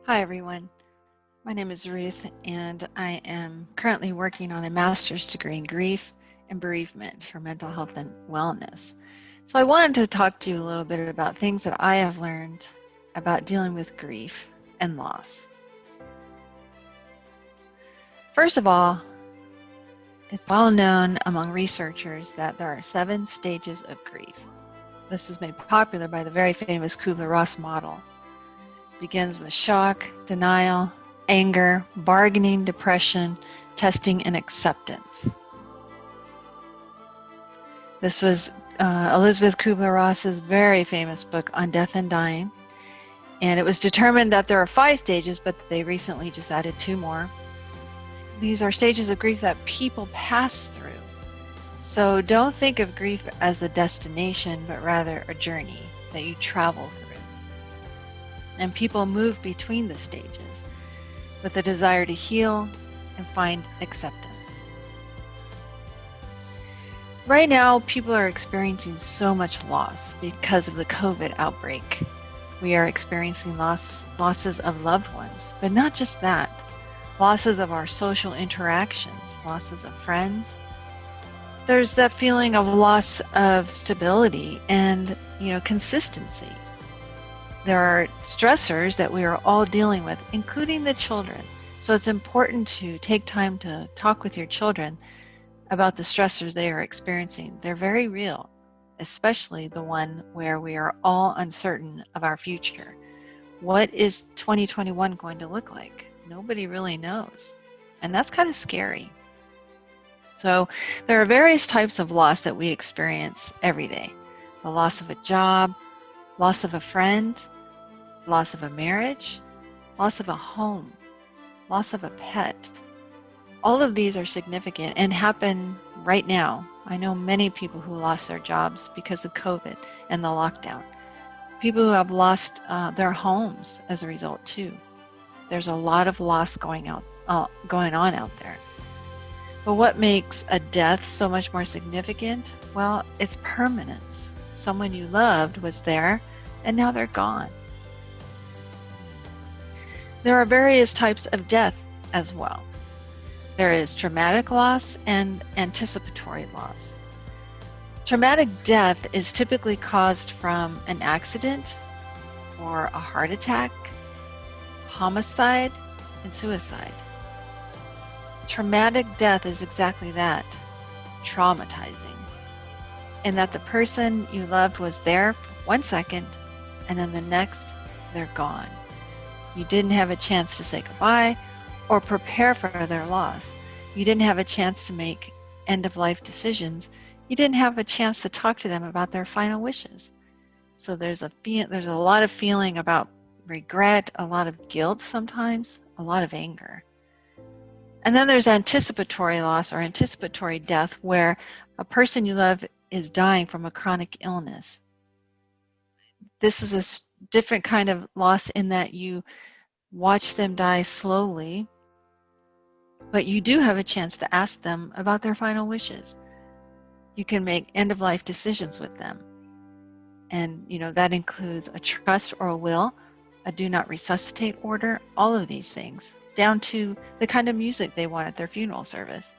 Hi, everyone. My name is Ruth, and I am currently working on a master's degree in grief and bereavement for mental health and wellness. So, I wanted to talk to you a little bit about things that I have learned about dealing with grief and loss. First of all, it's well known among researchers that there are 7 stages of grief. This is made popular by the very famous Kubler-Ross model. It begins with shock, denial, anger, bargaining, depression, testing, and acceptance. This was Elizabeth Kubler-Ross's very famous book on death and dying. And it was determined that there are 5 stages, but they recently just added 2 more. These are stages of grief that people pass through. So don't think of grief as a destination, but rather a journey that you travel through. And people move between the stages with a desire to heal and find acceptance. Right now, people are experiencing so much loss because of the COVID outbreak. We are experiencing losses of loved ones, but not just that. Losses of our social interactions, losses of friends. There's that feeling of loss of stability and, consistency. There are stressors that we are all dealing with, including the children. So it's important to take time to talk with your children about the stressors they are experiencing. They're very real, especially the one where we are all uncertain of our future. What is 2021 going to look like? Nobody really knows. And that's kind of scary. So there are various types of loss that we experience every day. The loss of a job, loss of a friend, loss of a marriage, loss of a home, loss of a pet. All of these are significant and happen right now. I know many people who lost their jobs because of COVID and the lockdown. People who have lost their homes as a result too. There's a lot of loss going on out there. But what makes a death so much more significant? Well, it's permanence. Someone you loved was there and now they're gone. There are various types of death as well. There is traumatic loss and anticipatory loss. Traumatic death is typically caused from an accident or a heart attack, homicide, and suicide. Traumatic death is exactly that, traumatizing, in that the person you loved was there for 1 second and then the next they're gone. You didn't have a chance to say goodbye or prepare for their loss. You didn't have a chance to make end-of-life decisions. You didn't have a chance to talk to them about their final wishes. So there's a lot of feeling about regret, a lot of guilt sometimes, a lot of anger. And then there's anticipatory loss or anticipatory death, where a person you love is dying from a chronic illness. This is a different kind of loss in that you watch them die slowly, but you do have a chance to ask them about their final wishes. You can make end-of-life decisions with them. And, that includes a trust or a will, a do not resuscitate order, all of these things, down to the kind of music they want at their funeral service.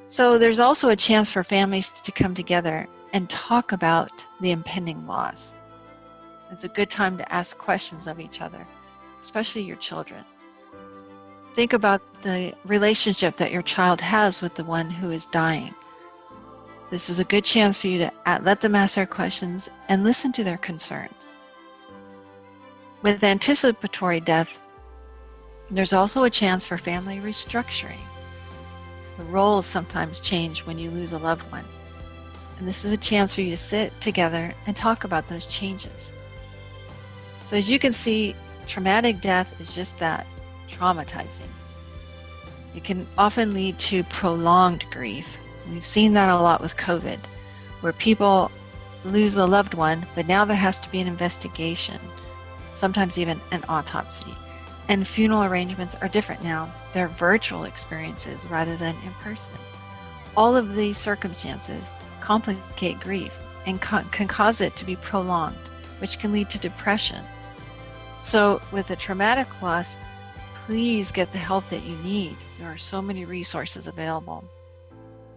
So there's also a chance for families to come together and talk about the impending loss. It's a good time to ask questions of each other, especially your children. Think about the relationship that your child has with the one who is dying. This is a good chance for you to let them ask their questions and listen to their concerns. With anticipatory death, there's also a chance for family restructuring. The roles sometimes change when you lose a loved one. And this is a chance for you to sit together and talk about those changes. So as you can see, traumatic death is just that, traumatizing. It can often lead to prolonged grief. We've seen that a lot with COVID, where people lose a loved one, but now there has to be an investigation, sometimes even an autopsy. And funeral arrangements are different now. They're virtual experiences rather than in person. All of these circumstances complicate grief and can cause it to be prolonged, which can lead to depression. So with a traumatic loss, please get the help that you need. There are so many resources available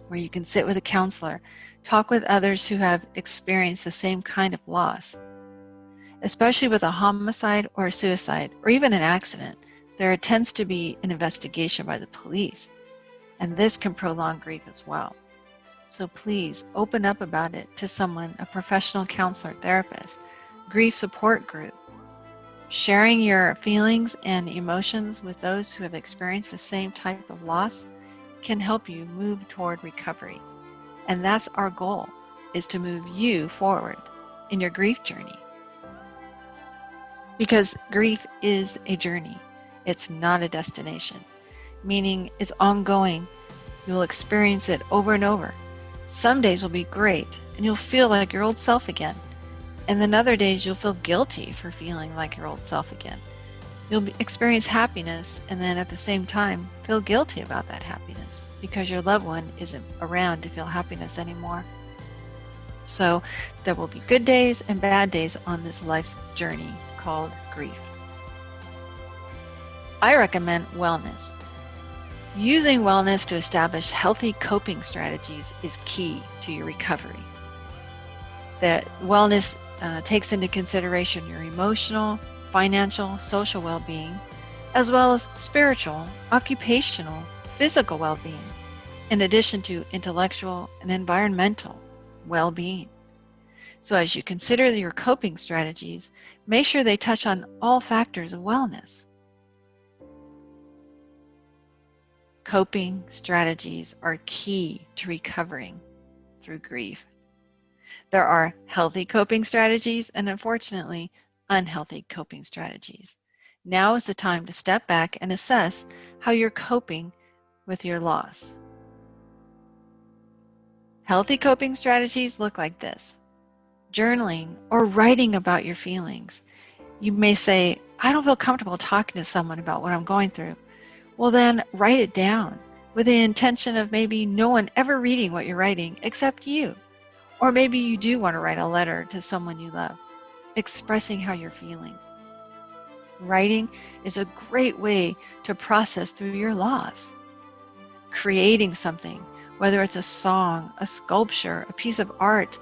where you can sit with a counselor, talk with others who have experienced the same kind of loss. Especially with a homicide or a suicide or even an accident, there tends to be an investigation by the police, and this can prolong grief as well. So please open up about it to someone, a professional counselor, therapist, grief support group. Sharing your feelings and emotions with those who have experienced the same type of loss can help you move toward recovery. And that's our goal, is to move you forward in your grief journey. Because grief is a journey. It's not a destination, meaning it's ongoing. You will experience it over and over. Some days will be great and you'll feel like your old self again. And then other days you'll feel guilty for feeling like your old self again. You'll experience happiness and then at the same time feel guilty about that happiness because your loved one isn't around to feel happiness anymore. So there will be good days and bad days on this life journey called grief. I recommend wellness. Using wellness to establish healthy coping strategies is key to your recovery. That wellness takes into consideration your emotional, financial, social well-being, as well as spiritual, occupational, physical well-being, in addition to intellectual and environmental well-being. So as you consider your coping strategies, make sure they touch on all factors of wellness. Coping strategies are key to recovering through grief. There are healthy coping strategies and, unfortunately, unhealthy coping strategies. Now is the time to step back and assess how you're coping with your loss. Healthy coping strategies look like this: journaling or writing about your feelings. You may say, I don't feel comfortable talking to someone about what I'm going through. Well, then write it down with the intention of maybe no one ever reading what you're writing except you. Or maybe you do want to write a letter to someone you love, expressing how you're feeling. Writing is a great way to process through your loss. Creating something, whether it's a song, a sculpture, a piece of art,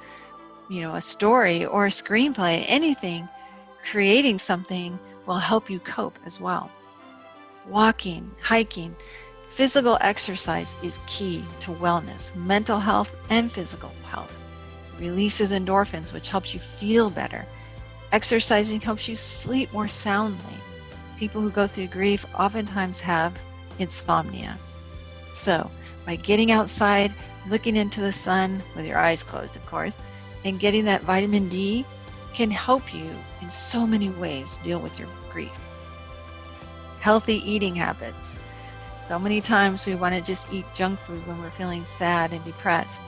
a story or a screenplay, anything, creating something will help you cope as well. Walking, hiking, physical exercise is key to wellness, mental health, and physical health. It releases endorphins, which helps you feel better. Exercising helps you sleep more soundly. People who go through grief oftentimes have insomnia. So, by getting outside, looking into the sun, with your eyes closed, of course, and getting that vitamin D can help you in so many ways deal with your grief. Healthy eating habits. So many times we want to just eat junk food when we're feeling sad and depressed.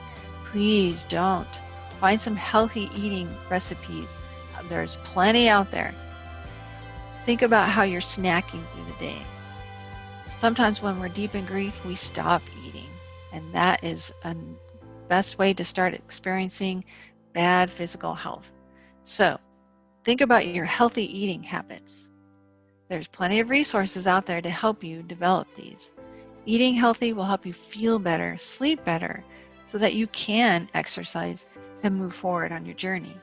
Please don't. Find some healthy eating recipes. There's plenty out there. Think about how you're snacking through the day. Sometimes when we're deep in grief, we stop eating, and that is a best way to start experiencing bad physical health. So think about your healthy eating habits. There's plenty of resources out there to help you develop these. Eating healthy will help you feel better, sleep better, so that you can exercise and move forward on your journey.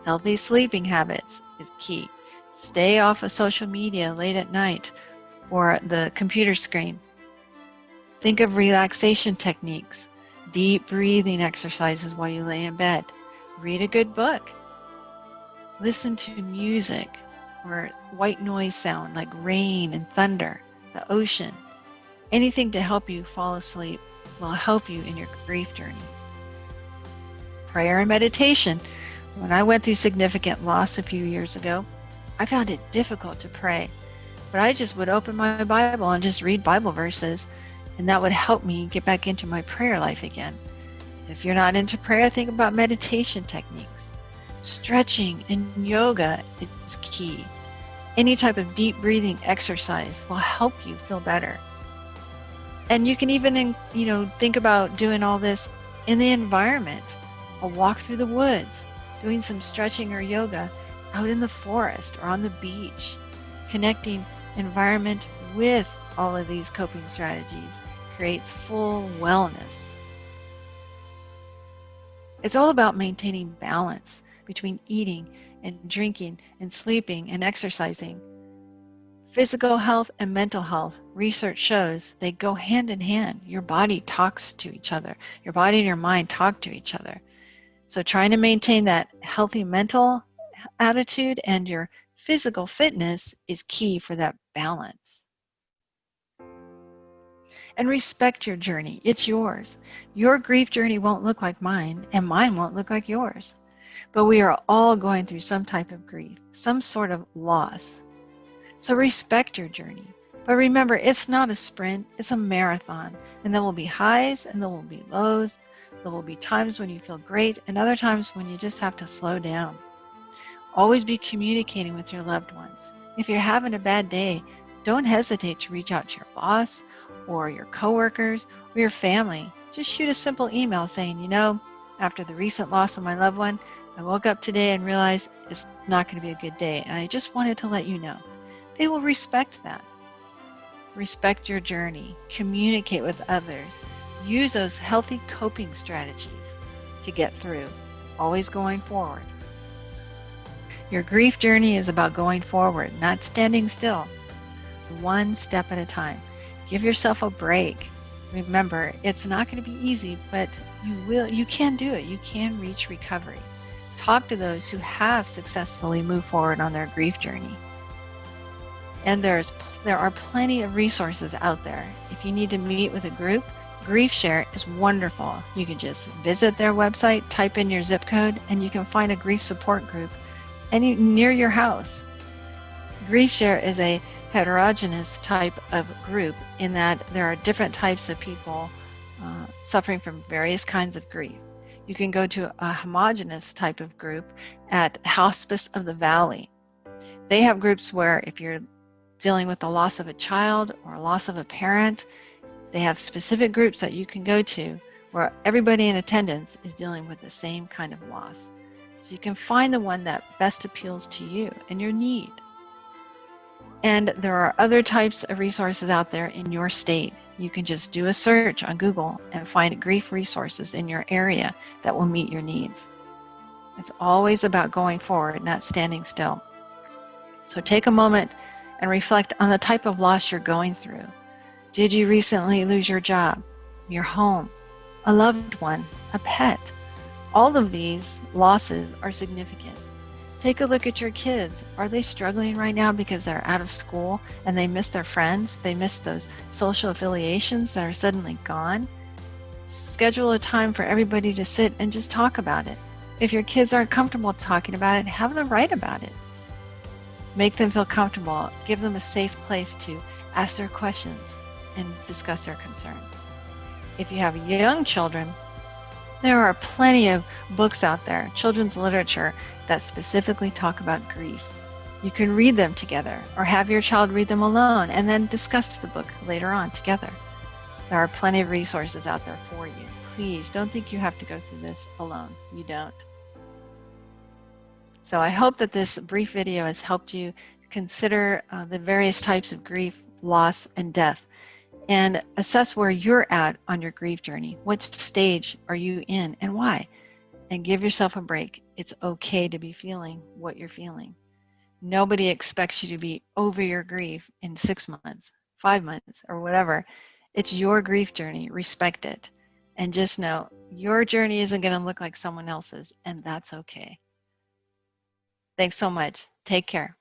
Healthy sleeping habits is key. Stay off of social media late at night or the computer screen. Think of relaxation techniques, deep breathing exercises while you lay in bed. Read a good book. Listen to music or white noise sound like rain and thunder, the ocean. Anything to help you fall asleep will help you in your grief journey. Prayer and meditation. When I went through significant loss a few years ago, I found it difficult to pray, but I just would open my Bible and just read Bible verses, and that would help me get back into my prayer life again. If you're not into prayer, think about meditation techniques. Stretching and yoga is key. Any type of deep breathing exercise will help you feel better. And you can even, think about doing all this in the environment. A walk through the woods, doing some stretching or yoga out in the forest or on the beach. Connecting environment with all of these coping strategies creates full wellness. It's all about maintaining balance between eating and drinking and sleeping and exercising. Physical health and mental health, research shows they go hand in hand. Your body talks to each other. Your body and your mind talk to each other. So trying to maintain that healthy mental attitude and your physical fitness is key for that balance. And respect your journey. It's yours. Your grief journey won't look like mine, and mine won't look like yours. But we are all going through some type of grief, some sort of loss. So respect your journey. But remember, it's not a sprint, it's a marathon. And there will be highs and there will be lows. There will be times when you feel great and other times when you just have to slow down. Always be communicating with your loved ones. If you're having a bad day, don't hesitate to reach out to your boss or your coworkers or your family. Just shoot a simple email saying, you know, after the recent loss of my loved one, I woke up today and realized it's not going to be a good day, and I just wanted to let you know. They will respect that. Respect your journey. Communicate with others. Use those healthy coping strategies to get through. Always going forward. Your grief journey is about going forward, not standing still. One step at a time. Give yourself a break. Remember, it's not going to be easy, but you can do it. You can reach recovery. Talk to those who have successfully moved forward on their grief journey. And there are plenty of resources out there. If you need to meet with a group, GriefShare is wonderful. You can just visit their website, type in your zip code, and you can find a grief support group near your house. GriefShare is a heterogeneous type of group in that there are different types of people suffering from various kinds of grief. You can go to a homogeneous type of group at Hospice of the Valley. They have groups where if you're dealing with the loss of a child or a loss of a parent, they have specific groups that you can go to where everybody in attendance is dealing with the same kind of loss. So you can find the one that best appeals to you and your need. And there are other types of resources out there in your state. You can just do a search on Google and find grief resources in your area that will meet your needs. It's always about going forward, not standing still. So take a moment and reflect on the type of loss you're going through. Did you recently lose your job, your home, a loved one, a pet? All of these losses are significant. Take a look at your kids. Are they struggling right now because they're out of school and they miss their friends? They miss those social affiliations that are suddenly gone? Schedule a time for everybody to sit and just talk about it. If your kids aren't comfortable talking about it, have them write about it. Make them feel comfortable. Give them a safe place to ask their questions and discuss their concerns. If you have young children, there are plenty of books out there, children's literature, that specifically talk about grief. You can read them together or have your child read them alone and then discuss the book later on together. There are plenty of resources out there for you. Please don't think you have to go through this alone. You don't. So I hope that this brief video has helped you consider the various types of grief, loss, and death, and assess where you're at on your grief journey. What stage are you in and why? And give yourself a break. It's okay to be feeling what you're feeling. Nobody expects you to be over your grief in 6 months, 5 months, or whatever. It's your grief journey. Respect it. And just know your journey isn't going to look like someone else's, and that's okay. Thanks so much. Take care.